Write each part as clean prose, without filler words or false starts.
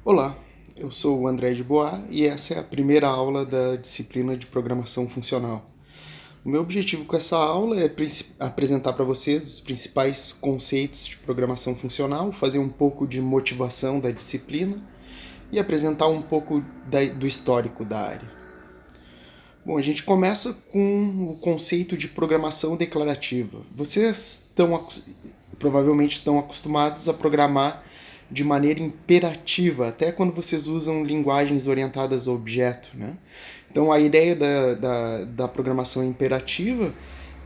Olá, eu sou o André de Bois e essa é a primeira aula da disciplina de Programação Funcional. O meu objetivo com essa aula é apresentar para vocês os principais conceitos de programação funcional, fazer um pouco de motivação da disciplina e apresentar um pouco do histórico da área. Bom, a gente começa com o conceito de programação declarativa. Provavelmente estão acostumados a programar de maneira imperativa, até quando vocês usam linguagens orientadas a objeto, né? Então, a ideia da programação imperativa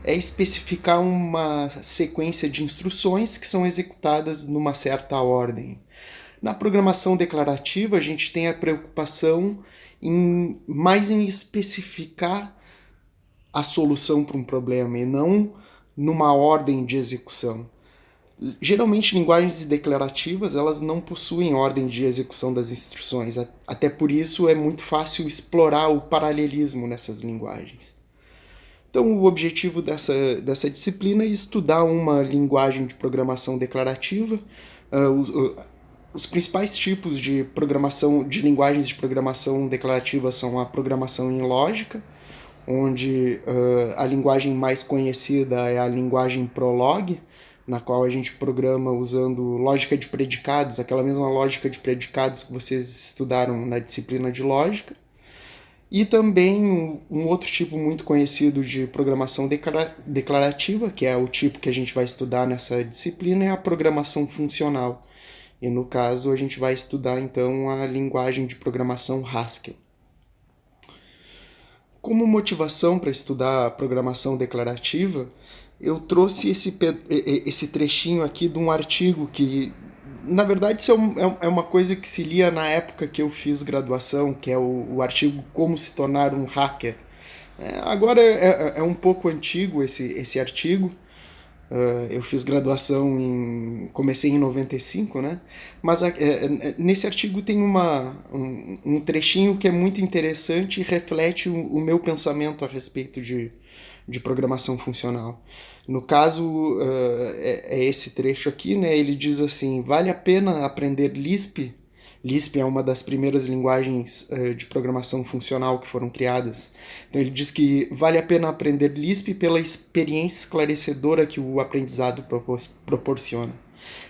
é especificar uma sequência de instruções que são executadas numa certa ordem. Na programação declarativa, a gente tem a preocupação mais em especificar a solução para um problema e não numa ordem de execução. Geralmente, linguagens declarativas elas não possuem ordem de execução das instruções, até por isso é muito fácil explorar o paralelismo nessas linguagens. Então, o objetivo dessa disciplina é estudar uma linguagem de programação declarativa, os principais tipos de programação, de linguagens de programação declarativa são a programação em lógica, onde a linguagem mais conhecida é a linguagem Prolog, na qual a gente programa usando lógica de predicados, aquela mesma lógica de predicados que vocês estudaram na disciplina de lógica. E também um outro tipo muito conhecido de programação declarativa, que é o tipo que a gente vai estudar nessa disciplina, é a programação funcional. E no caso, a gente vai estudar então a linguagem de programação Haskell. Como motivação para estudar a programação declarativa, eu trouxe esse trechinho aqui de um artigo que, na verdade, isso é uma coisa que se lia na época que eu fiz graduação, que é o artigo Como se tornar um hacker. Agora é um pouco antigo esse artigo. Eu fiz graduação comecei em 95, né? Mas nesse artigo tem um trechinho que é muito interessante e reflete o meu pensamento a respeito de programação funcional. No caso, é esse trecho aqui, né? Ele diz assim: vale a pena aprender Lisp? Lisp é uma das primeiras linguagens de programação funcional que foram criadas. Então ele diz que vale a pena aprender Lisp pela experiência esclarecedora que o aprendizado proporciona.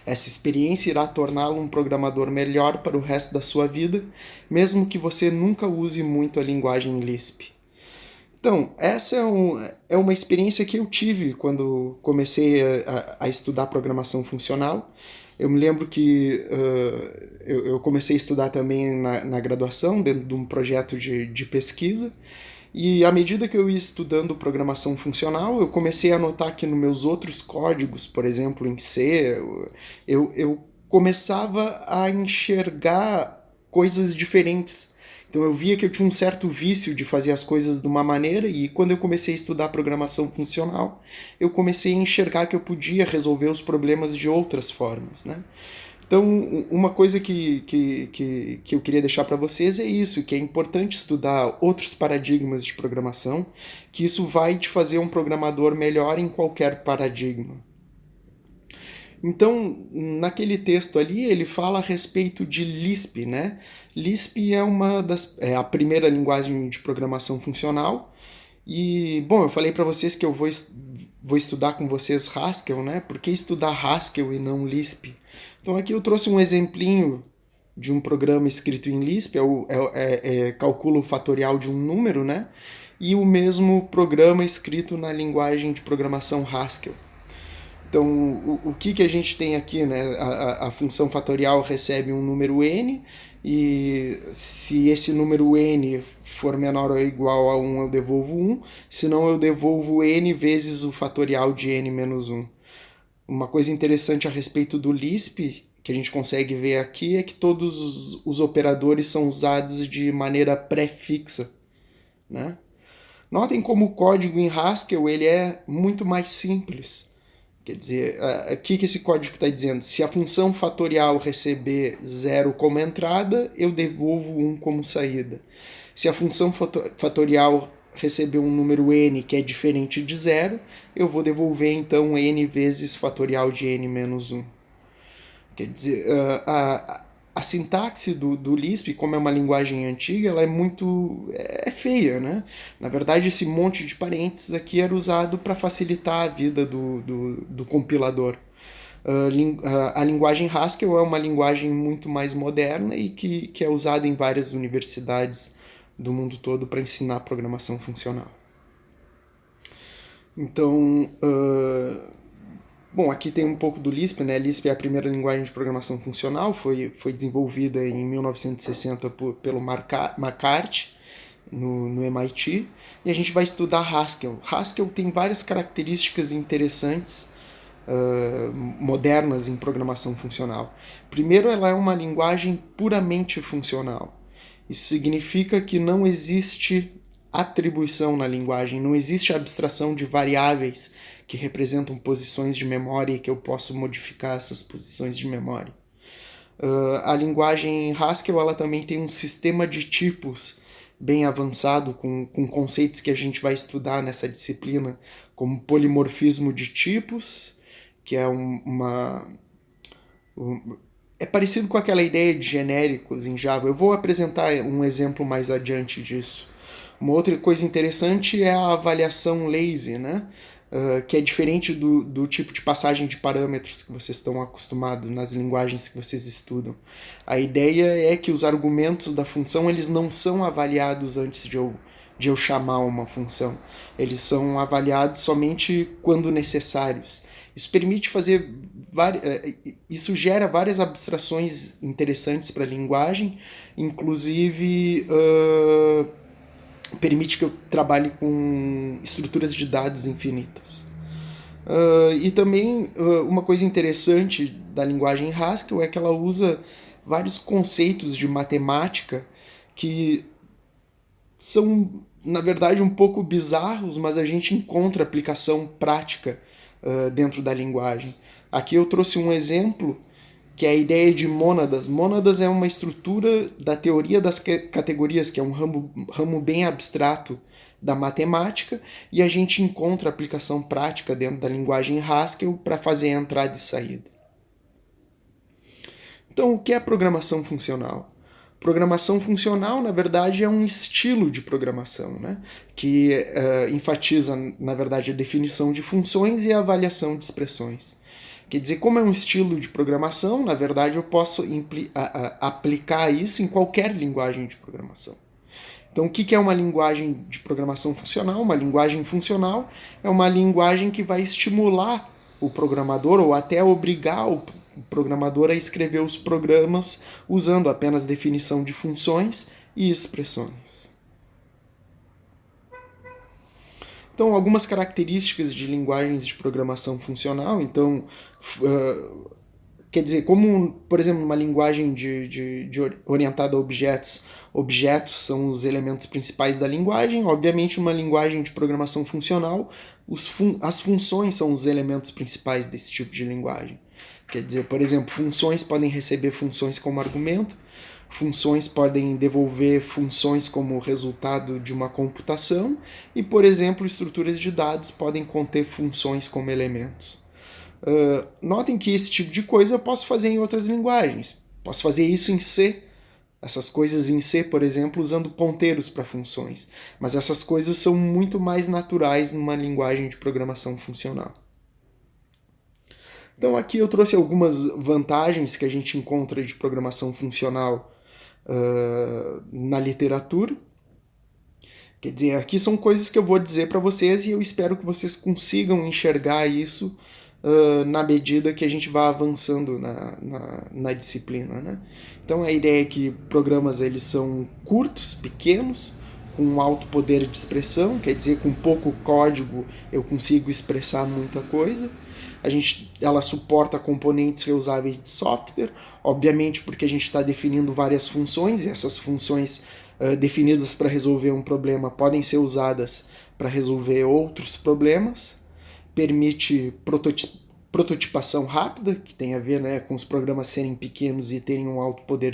Essa experiência irá torná-lo um programador melhor para o resto da sua vida, mesmo que você nunca use muito a linguagem Lisp. Então, essa é uma experiência que eu tive quando comecei a estudar programação funcional. Eu me lembro que eu comecei a estudar também na graduação, dentro de um projeto de pesquisa, e à medida que eu ia estudando programação funcional, eu comecei a notar que nos meus outros códigos, por exemplo, em C, eu começava a enxergar coisas diferentes. Então eu via que eu tinha um certo vício de fazer as coisas de uma maneira e quando eu comecei a estudar programação funcional, eu comecei a enxergar que eu podia resolver os problemas de outras formas, né? Então, uma coisa que eu queria deixar para vocês é isso, que é importante estudar outros paradigmas de programação, que isso vai te fazer um programador melhor em qualquer paradigma. Então, naquele texto ali, ele fala a respeito de Lisp, né? Lisp é a primeira linguagem de programação funcional. E, bom, eu falei para vocês que eu vou estudar com vocês Haskell, né? Por que estudar Haskell e não Lisp? Então, aqui eu trouxe um exemplinho de um programa escrito em Lisp, é cálculo fatorial de um número, né? E o mesmo programa escrito na linguagem de programação Haskell. Então, o que a gente tem aqui, né? A função fatorial recebe um número n, e se esse número n for menor ou igual a 1, eu devolvo 1, senão eu devolvo n vezes o fatorial de n menos 1. Uma coisa interessante a respeito do Lisp, que a gente consegue ver aqui, é que todos os operadores são usados de maneira pré-fixa, né? Notem como o código em Haskell ele é muito mais simples. Quer dizer, o que esse código está dizendo? Se a função fatorial receber 0 como entrada, eu devolvo 1 como saída. Se a função fatorial receber um número n que é diferente de 0, eu vou devolver então n vezes fatorial de n menos 1. Quer dizer, A sintaxe do Lisp, como é uma linguagem antiga, ela é muito feia, né? Na verdade, esse monte de parênteses aqui era usado para facilitar a vida do compilador. A linguagem Haskell é uma linguagem muito mais moderna e que é usada em várias universidades do mundo todo para ensinar programação funcional. Então, bom, aqui tem um pouco do Lisp, né? Lisp é a primeira linguagem de programação funcional, foi desenvolvida em 1960 pelo McCarthy, no MIT, e a gente vai estudar Haskell. Haskell tem várias características interessantes, modernas em programação funcional. Primeiro, ela é uma linguagem puramente funcional. Isso significa que não existe atribuição na linguagem, não existe abstração de variáveis que representam posições de memória e que eu posso modificar essas posições de memória. A linguagem Haskell ela também tem um sistema de tipos bem avançado, com conceitos que a gente vai estudar nessa disciplina, como polimorfismo de tipos, que é é parecido com aquela ideia de genéricos em Java. Eu vou apresentar um exemplo mais adiante disso. Uma outra coisa interessante é a avaliação lazy, né? Que é diferente do tipo de passagem de parâmetros que vocês estão acostumados nas linguagens que vocês estudam. A ideia é que os argumentos da função eles não são avaliados antes de eu chamar uma função. Eles são avaliados somente quando necessários. Isso permite fazer isso gera várias abstrações interessantes para a linguagem, inclusive permite que eu trabalhe com estruturas de dados infinitas. E também uma coisa interessante da linguagem Haskell é que ela usa vários conceitos de matemática que são, na verdade, um pouco bizarros, mas a gente encontra aplicação prática dentro da linguagem. Aqui eu trouxe um exemplo que é a ideia de mônadas. Mônadas é uma estrutura da teoria das categorias, que é um ramo bem abstrato da matemática, e a gente encontra aplicação prática dentro da linguagem Haskell para fazer entrada e saída. Então, o que é programação funcional? Programação funcional, na verdade, é um estilo de programação, né? Que enfatiza, na verdade, a definição de funções e a avaliação de expressões. Quer dizer, como é um estilo de programação, na verdade, eu posso aplicar isso em qualquer linguagem de programação. Então, o que é uma linguagem de programação funcional? Uma linguagem funcional é uma linguagem que vai estimular o programador ou até obrigar o programador a escrever os programas usando apenas definição de funções e expressões. Então, algumas características de linguagens de programação funcional. Então, quer dizer, como, por exemplo, uma linguagem de orientada a objetos, objetos são os elementos principais da linguagem. Obviamente, uma linguagem de programação funcional, as funções são os elementos principais desse tipo de linguagem. Quer dizer, por exemplo, funções podem receber funções como argumento, funções podem devolver funções como resultado de uma computação e, por exemplo, estruturas de dados podem conter funções como elementos. Notem que esse tipo de coisa eu posso fazer em outras linguagens. Posso fazer isso em C, essas coisas em C, por exemplo, usando ponteiros para funções. Mas essas coisas são muito mais naturais numa linguagem de programação funcional. Então aqui eu trouxe algumas vantagens que a gente encontra de programação funcional na literatura. Quer dizer, aqui são coisas que eu vou dizer para vocês e eu espero que vocês consigam enxergar isso na medida que a gente vai avançando na disciplina, né? Então a ideia é que programas eles são curtos, pequenos, com um alto poder de expressão, quer dizer, com pouco código eu consigo expressar muita coisa. Ela suporta componentes reusáveis de software, obviamente porque a gente está definindo várias funções, e essas funções definidas para resolver um problema podem ser usadas para resolver outros problemas. Permite prototipação rápida, que tem a ver, né, com os programas serem pequenos e terem um alto poder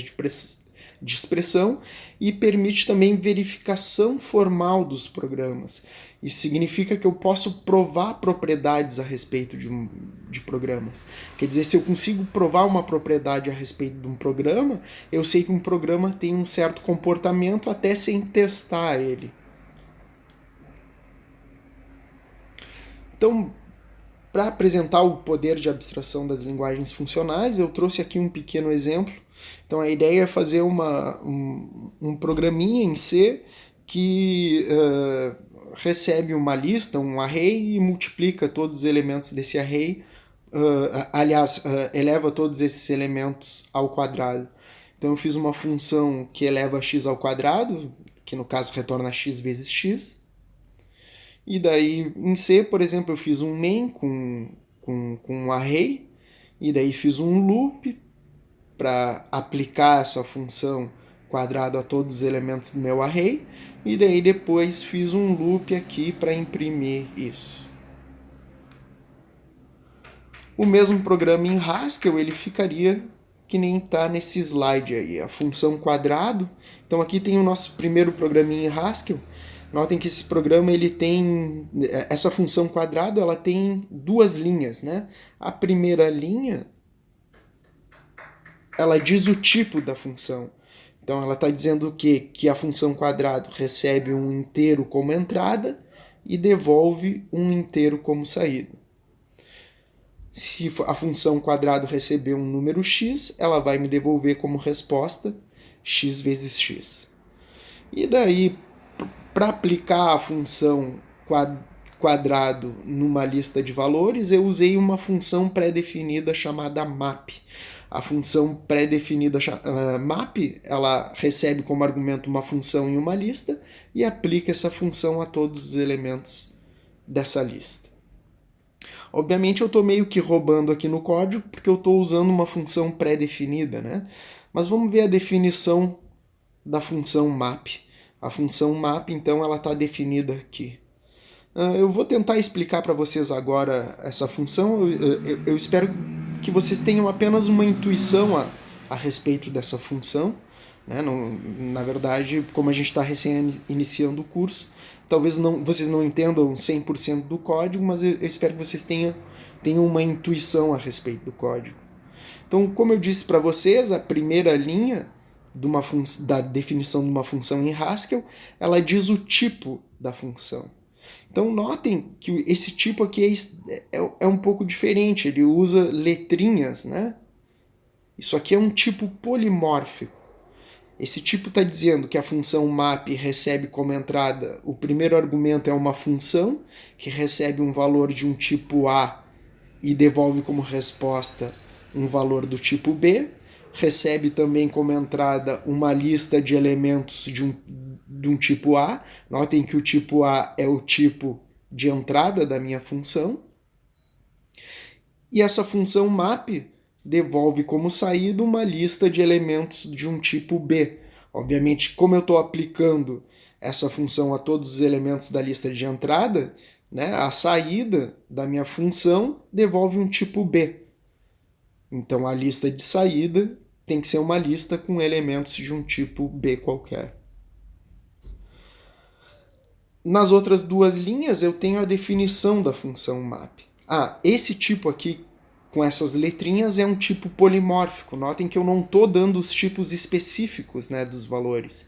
de expressão e permite também verificação formal dos programas. Isso significa que eu posso provar propriedades a respeito de programas. Quer dizer, se eu consigo provar uma propriedade a respeito de um programa, eu sei que um programa tem um certo comportamento até sem testar ele. Então, para apresentar o poder de abstração das linguagens funcionais, eu trouxe aqui um pequeno exemplo. Então, a ideia é fazer um programinha em C que recebe uma lista, um array, e multiplica todos os elementos desse array, eleva todos esses elementos ao quadrado. Então eu fiz uma função que eleva x ao quadrado, que no caso retorna x vezes x. E daí em C, por exemplo, eu fiz um main com um array, e daí fiz um loop para aplicar essa função quadrado a todos os elementos do meu array, e daí depois fiz um loop aqui para imprimir isso. O mesmo programa em Haskell, ele ficaria que nem está nesse slide aí, a função quadrado. Então aqui tem o nosso primeiro programinha em Haskell. Notem que esse programa ele tem, essa função quadrado, ela tem duas linhas, né? A primeira linha, ela diz o tipo da função. Então ela está dizendo que a função quadrado recebe um inteiro como entrada e devolve um inteiro como saída. Se a função quadrado receber um número x, ela vai me devolver como resposta x vezes x. E daí, para aplicar a função quadrado numa lista de valores, eu usei uma função pré-definida chamada map. A função pré-definida map, ela recebe como argumento uma função em uma lista e aplica essa função a todos os elementos dessa lista. Obviamente eu estou meio que roubando aqui no código porque eu estou usando uma função pré-definida, né? Mas vamos ver a definição da função map. A função map, então, ela está definida aqui. Eu vou tentar explicar para vocês agora essa função. Eu espero que vocês tenham apenas uma intuição a respeito dessa função. Né? Na verdade, como a gente está recém iniciando o curso, talvez vocês não entendam 100% do código, mas eu espero que vocês tenham uma intuição a respeito do código. Então, como eu disse para vocês, a primeira linha da definição de uma função em Haskell, ela diz o tipo da função. Então notem que esse tipo aqui é um pouco diferente, ele usa letrinhas, né? Isso aqui é um tipo polimórfico. Esse tipo está dizendo que a função map recebe como entrada, o primeiro argumento é uma função que recebe um valor de um tipo A e devolve como resposta um valor do tipo B, recebe também como entrada uma lista de elementos de um tipo A. Notem que o tipo A é o tipo de entrada da minha função. E essa função map devolve como saída uma lista de elementos de um tipo B. Obviamente, como eu estou aplicando essa função a todos os elementos da lista de entrada, né, a saída da minha função devolve um tipo B. Então a lista de saída tem que ser uma lista com elementos de um tipo B qualquer. Nas outras duas linhas eu tenho a definição da função map. Esse tipo aqui com essas letrinhas é um tipo polimórfico. Notem que eu não estou dando os tipos específicos, né, dos valores.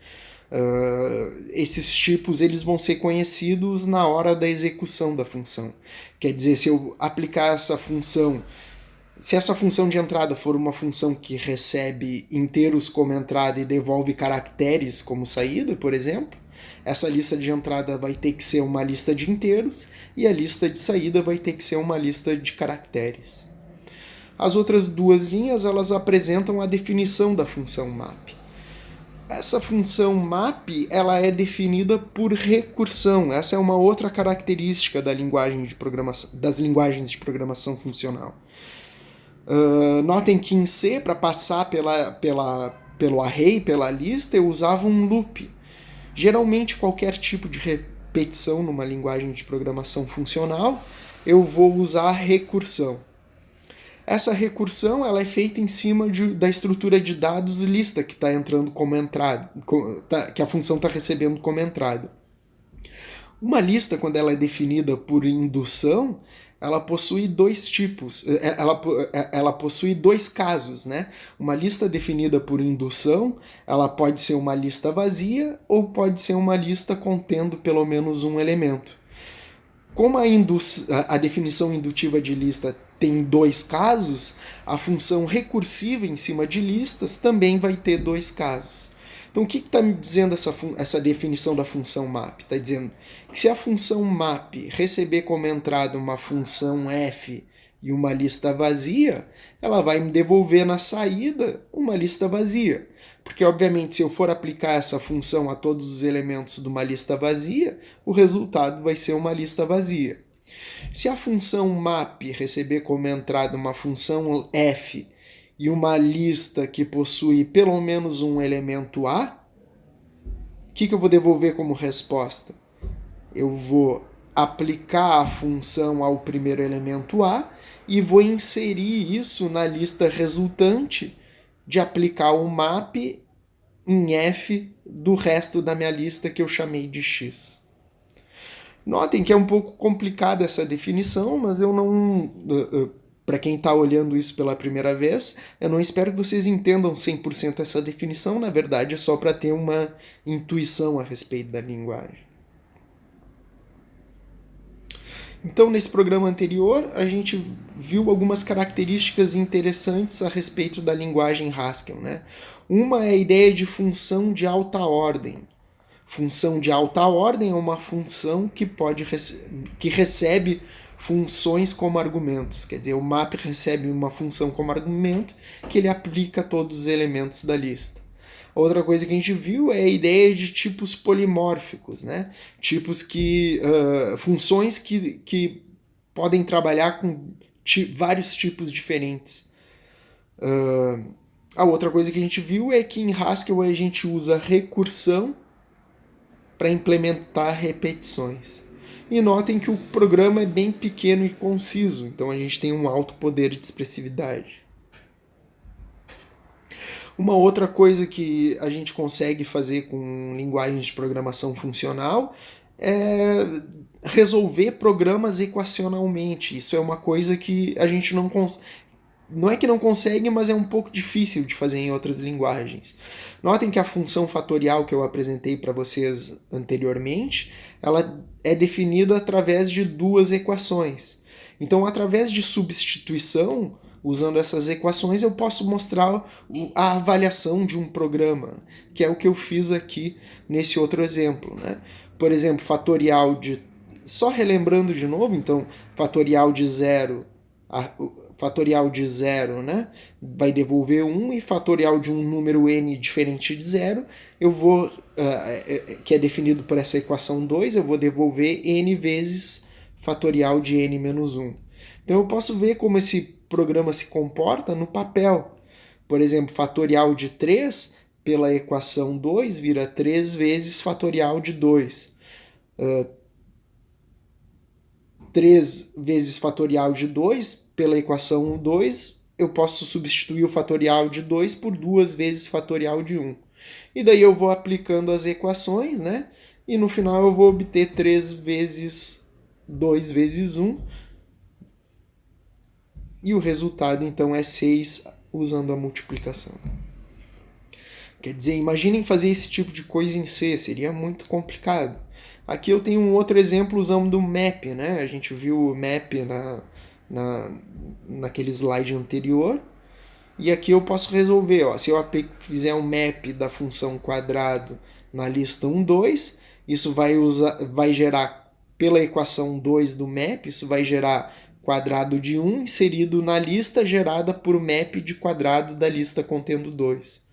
Esses tipos eles vão ser conhecidos na hora da execução da função. Quer dizer, se eu aplicar essa função, se essa função de entrada for uma função que recebe inteiros como entrada e devolve caracteres como saída, por exemplo, essa lista de entrada vai ter que ser uma lista de inteiros e a lista de saída vai ter que ser uma lista de caracteres. As outras duas linhas, elas apresentam a definição da função map. Essa função map, ela é definida por recursão. Essa é uma outra característica das linguagens de programação funcional. Notem que em C, para passar pelo array, pela lista, eu usava um loop. Geralmente, qualquer tipo de repetição numa linguagem de programação funcional, eu vou usar recursão. Essa recursão ela é feita em cima da estrutura de dados lista que está entrando como entrada, que a função está recebendo como entrada. Uma lista, quando ela é definida por indução, ela possui dois tipos, ela possui dois casos, né? Uma lista definida por indução, ela pode ser uma lista vazia ou pode ser uma lista contendo pelo menos um elemento. Como a definição indutiva de lista tem dois casos, a função recursiva em cima de listas também vai ter dois casos. Então, o que está me dizendo essa definição da função map? Está dizendo que se a função map receber como entrada uma função f e uma lista vazia, ela vai me devolver na saída uma lista vazia. Porque, obviamente, se eu for aplicar essa função a todos os elementos de uma lista vazia, o resultado vai ser uma lista vazia. Se a função map receber como entrada uma função f e uma lista que possui pelo menos um elemento A, o que eu vou devolver como resposta? Eu vou aplicar a função ao primeiro elemento A e vou inserir isso na lista resultante de aplicar o map em F do resto da minha lista que eu chamei de X. Notem que é um pouco complicada essa definição, mas eu não... Para quem está olhando isso pela primeira vez, eu não espero que vocês entendam 100% essa definição, na verdade é só para ter uma intuição a respeito da linguagem. Então, nesse programa anterior, a gente viu algumas características interessantes a respeito da linguagem Haskell, né? Uma é a ideia de função de alta ordem. Função de alta ordem é uma função que recebe funções como argumentos. Quer dizer, o map recebe uma função como argumento que ele aplica a todos os elementos da lista. Outra coisa que a gente viu é a ideia de tipos polimórficos, né? Tipos funções que podem trabalhar com vários tipos diferentes. A outra coisa que a gente viu é que em Haskell a gente usa recursão para implementar repetições. E notem que o programa é bem pequeno e conciso, então a gente tem um alto poder de expressividade. Uma outra coisa que a gente consegue fazer com linguagens de programação funcional é resolver programas equacionalmente. Isso é uma coisa que a gente não consegue. Não é que não consegue, mas é um pouco difícil de fazer em outras linguagens. Notem que a função fatorial que eu apresentei para vocês anteriormente, ela é definida através de duas equações. Então, através de substituição, usando essas equações, eu posso mostrar a avaliação de um programa, que é o que eu fiz aqui nesse outro exemplo, né? Por exemplo, fatorial de... Só relembrando de novo, então, fatorial de 0... Fatorial de 0, né, vai devolver 1, e fatorial de um número n diferente de 0, eu vou, que é definido por essa equação 2, eu vou devolver n vezes fatorial de n menos 1. Então eu posso ver como esse programa se comporta no papel. Por exemplo, fatorial de 3 pela equação 2 vira 3 vezes fatorial de 2. 3 vezes fatorial de 2 pela equação 2, eu posso substituir o fatorial de 2 por 2 vezes fatorial de 1. E daí eu vou aplicando as equações, né? E no final eu vou obter 3 vezes 2 vezes 1. E o resultado, então, é 6 usando a multiplicação. Quer dizer, imaginem fazer esse tipo de coisa em C, seria muito complicado. Aqui eu tenho um outro exemplo usando o map, né? A gente viu o map naquele slide anterior. E aqui eu posso resolver, ó, se eu fizer um map da função quadrado na lista 1, 2, isso vai gerar, pela equação 2 do map, isso vai gerar quadrado de 1 inserido na lista gerada por map de quadrado da lista contendo 2.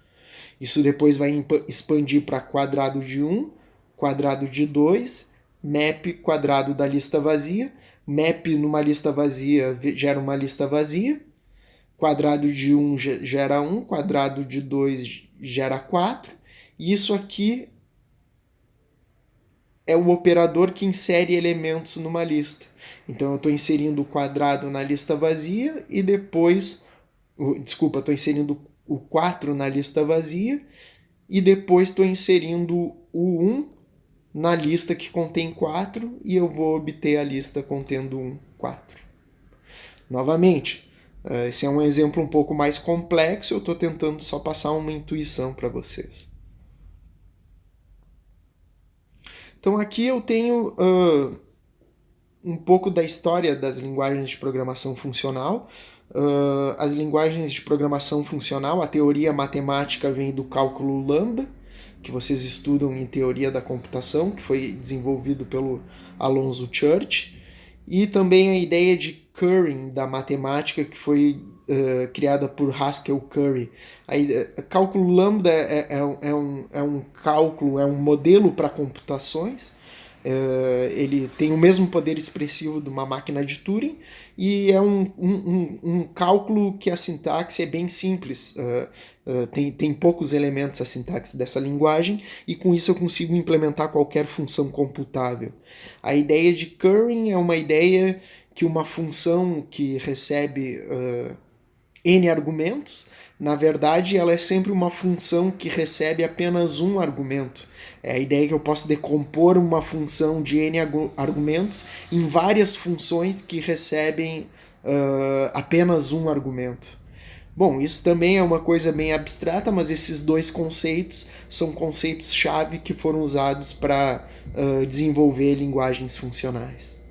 Isso depois vai expandir para quadrado de 1, quadrado de 2, map quadrado da lista vazia, map numa lista vazia gera uma lista vazia, quadrado de 1 gera 1, quadrado de 2 gera 4, e isso aqui é o operador que insere elementos numa lista. Então eu estou inserindo o quadrado na lista vazia e depois... Desculpa, estou inserindo o 4 na lista vazia e depois estou inserindo o 1 na lista que contém 4 e eu vou obter a lista contendo 1, 4. Novamente, esse é um exemplo um pouco mais complexo, eu estou tentando só passar uma intuição para vocês. Então aqui eu tenho um pouco da história das linguagens de programação funcional. As linguagens de programação funcional, a teoria matemática vem do cálculo lambda, que vocês estudam em teoria da computação, que foi desenvolvido pelo Alonzo Church, e também a ideia de Turing da matemática, que foi criada por Haskell Curry. Cálculo lambda é um cálculo, é um modelo para computações. Ele tem o mesmo poder expressivo de uma máquina de Turing e é um cálculo que a sintaxe é bem simples. Tem poucos elementos a sintaxe dessa linguagem e com isso eu consigo implementar qualquer função computável. A ideia de Turing é uma ideia que uma função que recebe n argumentos, na verdade ela é sempre uma função que recebe apenas um argumento. É a ideia que eu posso decompor uma função de n argumentos em várias funções que recebem apenas um argumento. Bom, isso também é uma coisa bem abstrata, mas esses dois conceitos são conceitos-chave que foram usados para desenvolver linguagens funcionais.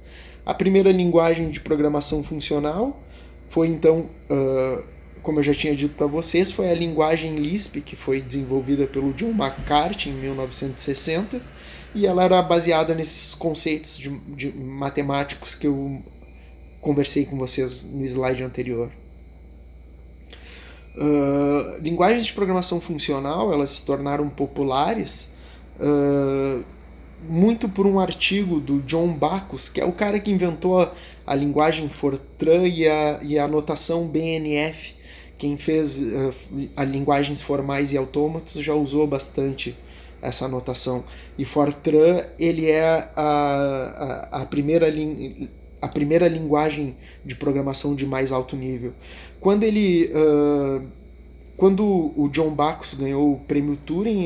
A primeira linguagem de programação funcional foi então, como eu já tinha dito para vocês, foi a linguagem Lisp, que foi desenvolvida pelo John McCarthy em 1960, e ela era baseada nesses conceitos de matemáticos que eu conversei com vocês no slide anterior. Linguagens de programação funcional, elas se tornaram populares muito por um artigo do John Backus, que é o cara que inventou a linguagem Fortran e a notação BNF. Quem fez as linguagens formais e autômatos já usou bastante essa notação. E Fortran ele é a primeira linguagem de programação de mais alto nível. Quando o John Backus ganhou o prêmio Turing,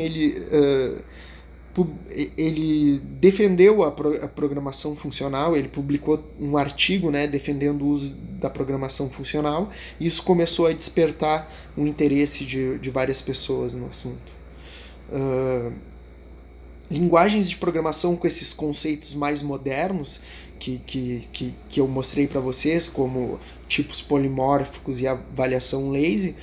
ele defendeu a programação funcional, ele publicou um artigo, né, defendendo o uso da programação funcional, e isso começou a despertar o interesse de várias pessoas no assunto. Linguagens de programação com esses conceitos mais modernos que eu mostrei para vocês, como tipos polimórficos e avaliação lazy,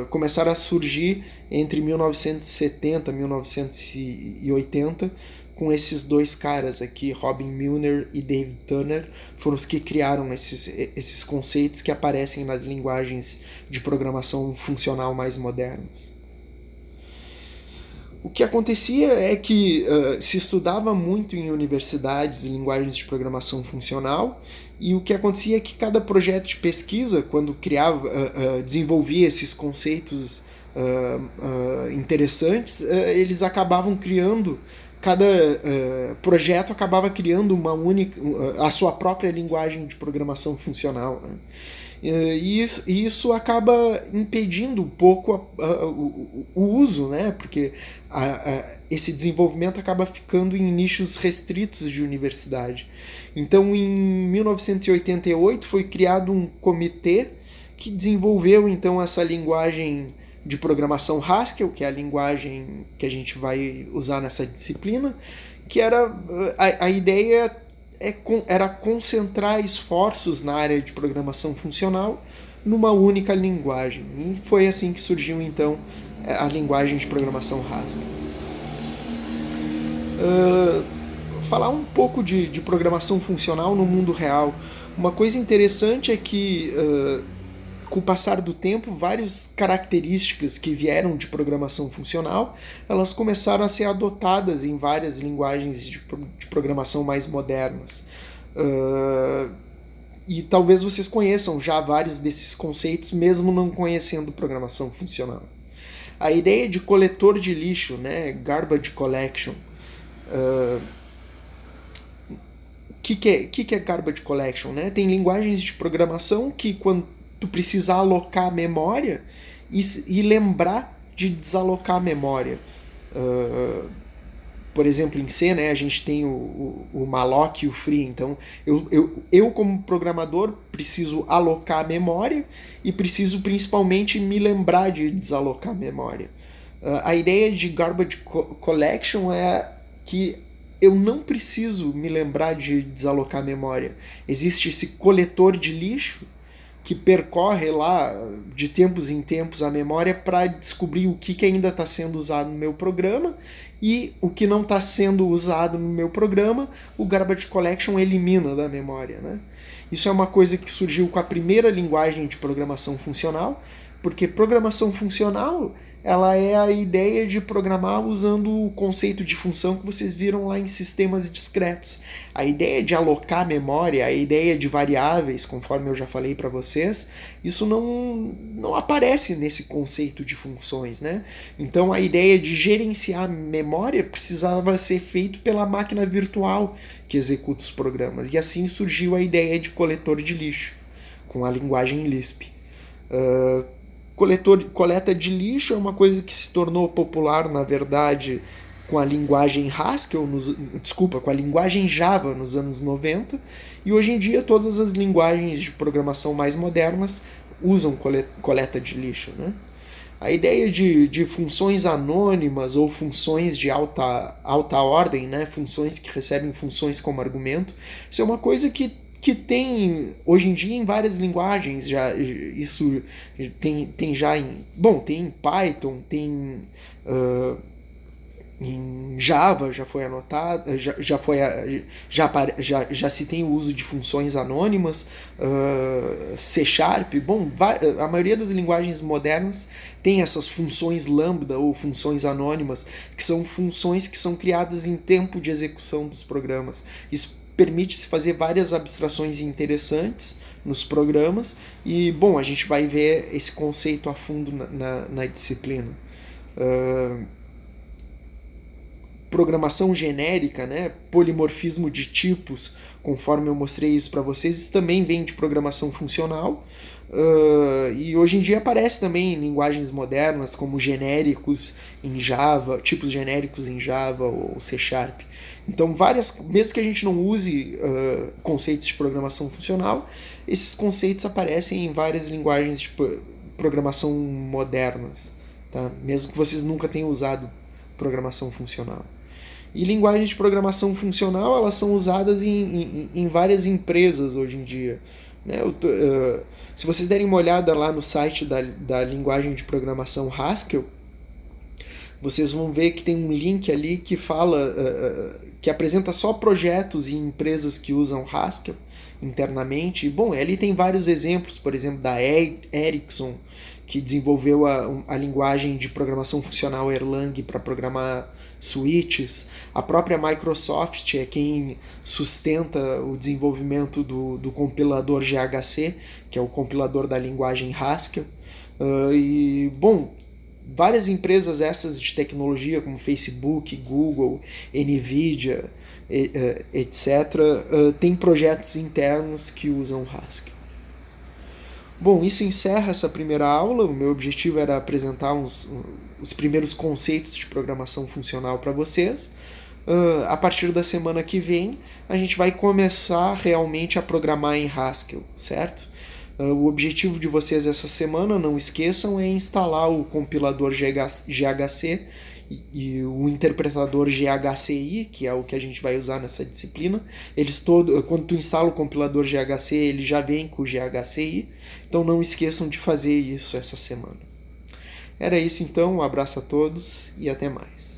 começaram a surgir entre 1970 e 1980, com esses dois caras aqui, Robin Milner e David Turner, foram os que criaram esses conceitos que aparecem nas linguagens de programação funcional mais modernas. O que acontecia é que se estudava muito em universidades linguagens de programação funcional, e o que acontecia é que cada projeto de pesquisa, quando desenvolvia esses conceitos interessantes, eles acabavam criando, cada projeto acabava criando a sua própria linguagem de programação funcional, né? E isso acaba impedindo um pouco o uso, né? Porque esse desenvolvimento acaba ficando em nichos restritos de universidade. Então, em 1988, foi criado um comitê que desenvolveu então essa linguagem de programação Haskell, que é a linguagem que a gente vai usar nessa disciplina, que era a ideia era concentrar esforços na área de programação funcional numa única linguagem. E foi assim que surgiu, então, a linguagem de programação Haskell. Falar um pouco de programação funcional no mundo real. Uma coisa interessante é que, com o passar do tempo, várias características que vieram de programação funcional, elas começaram a ser adotadas em várias linguagens de programação mais modernas. E talvez vocês conheçam já vários desses conceitos, mesmo não conhecendo programação funcional. A ideia de coletor de lixo, né, garbage collection, Que é garbage collection, né? Tem linguagens de programação que quando tu precisa alocar memória e lembrar de desalocar a memória. Uh, por exemplo, em C, né, a gente tem o malloc e o free. Então, eu, como programador, preciso alocar a memória e preciso principalmente me lembrar de desalocar a memória. A ideia de garbage collection é que eu não preciso me lembrar de desalocar a memória. Existe esse coletor de lixo que percorre lá de tempos em tempos a memória para descobrir o que ainda está sendo usado no meu programa, e o que não está sendo usado no meu programa, o garbage collection elimina da memória, né? Isso é uma coisa que surgiu com a primeira linguagem de programação funcional, porque programação funcional ela é a ideia de programar usando o conceito de função que vocês viram lá em sistemas discretos. A ideia de alocar memória, a ideia de variáveis, conforme eu já falei para vocês, isso não aparece nesse conceito de funções, né? Então a ideia de gerenciar memória precisava ser feito pela máquina virtual que executa os programas. E assim surgiu a ideia de coletor de lixo, com a linguagem Lisp. Coleta de lixo é uma coisa que se tornou popular, na verdade, com a linguagem Haskell, com a linguagem Java nos anos 90, e hoje em dia todas as linguagens de programação mais modernas usam coleta de lixo, né? A ideia de funções anônimas ou funções de alta ordem, né? Funções que recebem funções como argumento, isso é uma coisa que tem hoje em dia em várias linguagens. Isso tem já tem em Python, tem em Java já foi anotado, já se tem o uso de funções anônimas, C#, a maioria das linguagens modernas tem essas funções lambda ou funções anônimas, que são funções que são criadas em tempo de execução dos programas. Isso permite-se fazer várias abstrações interessantes nos programas, e, a gente vai ver esse conceito a fundo na disciplina. Programação genérica, né? Polimorfismo de tipos, conforme eu mostrei isso para vocês, isso também vem de programação funcional. E hoje em dia aparece também em linguagens modernas como genéricos em Java, tipos genéricos em Java ou C#. Então, mesmo que a gente não use conceitos de programação funcional, esses conceitos aparecem em várias linguagens de programação modernas, tá? Mesmo que vocês nunca tenham usado programação funcional. E linguagens de programação funcional, elas são usadas em várias empresas hoje em dia, né? Se vocês derem uma olhada lá no site da linguagem de programação Haskell, vocês vão ver que tem um link ali que fala, que apresenta só projetos e empresas que usam Haskell internamente. E, ali tem vários exemplos, por exemplo, da Ericsson, que desenvolveu a linguagem de programação funcional Erlang para programar switches. A própria Microsoft é quem sustenta o desenvolvimento do compilador GHC, que é o compilador da linguagem Haskell. Várias empresas essas de tecnologia, como Facebook, Google, Nvidia, etc., têm projetos internos que usam Haskell. Isso encerra essa primeira aula. O meu objetivo era apresentar os primeiros conceitos de programação funcional para vocês. A partir da semana que vem, a gente vai começar realmente a programar em Haskell, certo? O objetivo de vocês essa semana, não esqueçam, é instalar o compilador GHC e o interpretador GHCI, que é o que a gente vai usar nessa disciplina. Quando tu instala o compilador GHC, ele já vem com o GHCI, então não esqueçam de fazer isso essa semana. Era isso então, um abraço a todos e até mais.